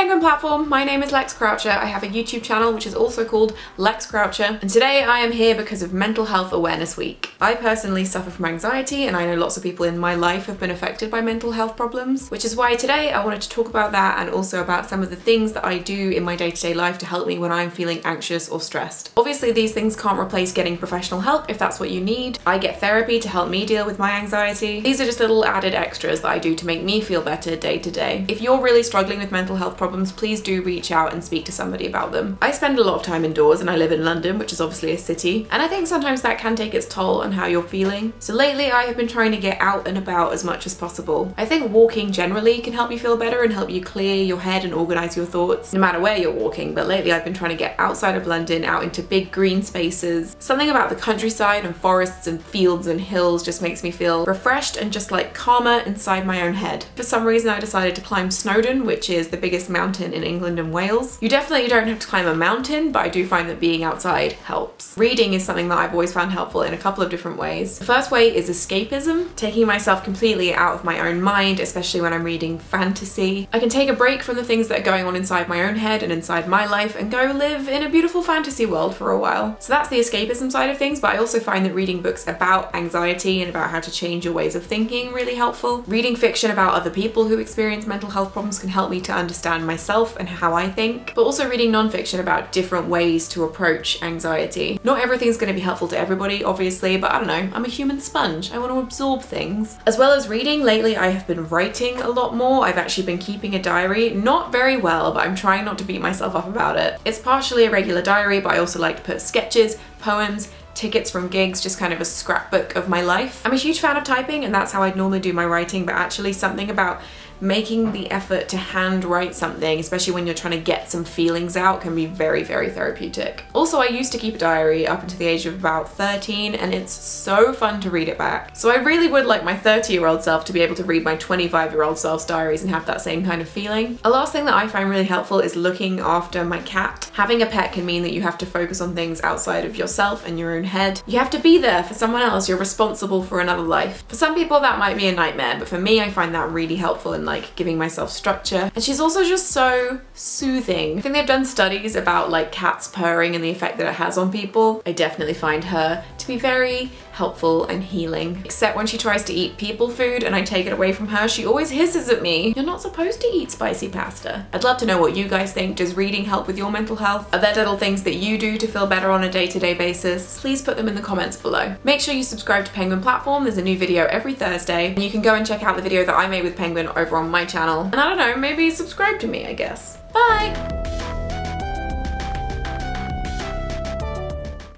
Penguin Platform, my name is Lex Croucher. I have a YouTube channel which is also called Lex Croucher, and today I am here because of Mental Health Awareness Week. I personally suffer from anxiety, and I know lots of people in my life have been affected by mental health problems, which is why today I wanted to talk about that and also about some of the things that I do in my day-to-day life to help me when I'm feeling anxious or stressed. Obviously these things can't replace getting professional help if that's what you need. I get therapy to help me deal with my anxiety. These are just little added extras that I do to make me feel better day to day. If you're really struggling with mental health problems, please do reach out and speak to somebody about them. I spend a lot of time indoors and I live in London, which is obviously a city, and I think sometimes that can take its toll on how you're feeling. So lately I have been trying to get out and about as much as possible. I think walking generally can help you feel better and help you clear your head and organise your thoughts, no matter where you're walking, but lately I've been trying to get outside of London, out into big green spaces. Something about the countryside and forests and fields and hills just makes me feel refreshed and just like calmer inside my own head. For some reason I decided to climb Snowdon, which is the biggest mountain in England and Wales. You definitely don't have to climb a mountain, but I do find that being outside helps. Reading is something that I've always found helpful in a couple of different ways. The first way is escapism, taking myself completely out of my own mind, especially when I'm reading fantasy. I can take a break from the things that are going on inside my own head and inside my life and go live in a beautiful fantasy world for a while. So that's the escapism side of things, but I also find that reading books about anxiety and about how to change your ways of thinking really helpful. Reading fiction about other people who experience mental health problems can help me to understand myself and how I think, but also reading non-fiction about different ways to approach anxiety. Not everything's going to be helpful to everybody, obviously, but I don't know, I'm a human sponge. I want to absorb things. As well as reading, lately I have been writing a lot more. I've actually been keeping a diary, not very well, but I'm trying not to beat myself up about it. It's partially a regular diary, but I also like to put sketches, poems, tickets from gigs, just kind of a scrapbook of my life. I'm a huge fan of typing and that's how I'd normally do my writing, but actually something about making the effort to hand write something, especially when you're trying to get some feelings out, can be very, very therapeutic. Also, I used to keep a diary up until the age of about 13 and it's so fun to read it back. So I really would like my 30-year-old self to be able to read my 25-year-old self's diaries and have that same kind of feeling. A last thing that I find really helpful is looking after my cat. Having a pet can mean that you have to focus on things outside of yourself and your own head. You have to be there for someone else. You're responsible for another life. For some people that might be a nightmare, but for me I find that really helpful in like giving myself structure. And she's also just so soothing. I think they've done studies about like cats purring and the effect that it has on people. I definitely find her to be very helpful and healing. Except when she tries to eat people food and I take it away from her, she always hisses at me. You're not supposed to eat spicy pasta. I'd love to know what you guys think. Does reading help with your mental health? Are there little things that you do to feel better on a day-to-day basis? Please put them in the comments below. Make sure you subscribe to Penguin Platform. There's a new video every Thursday, and you can go and check out the video that I made with Penguin over on my channel. And I don't know, maybe subscribe to me, I guess. Bye!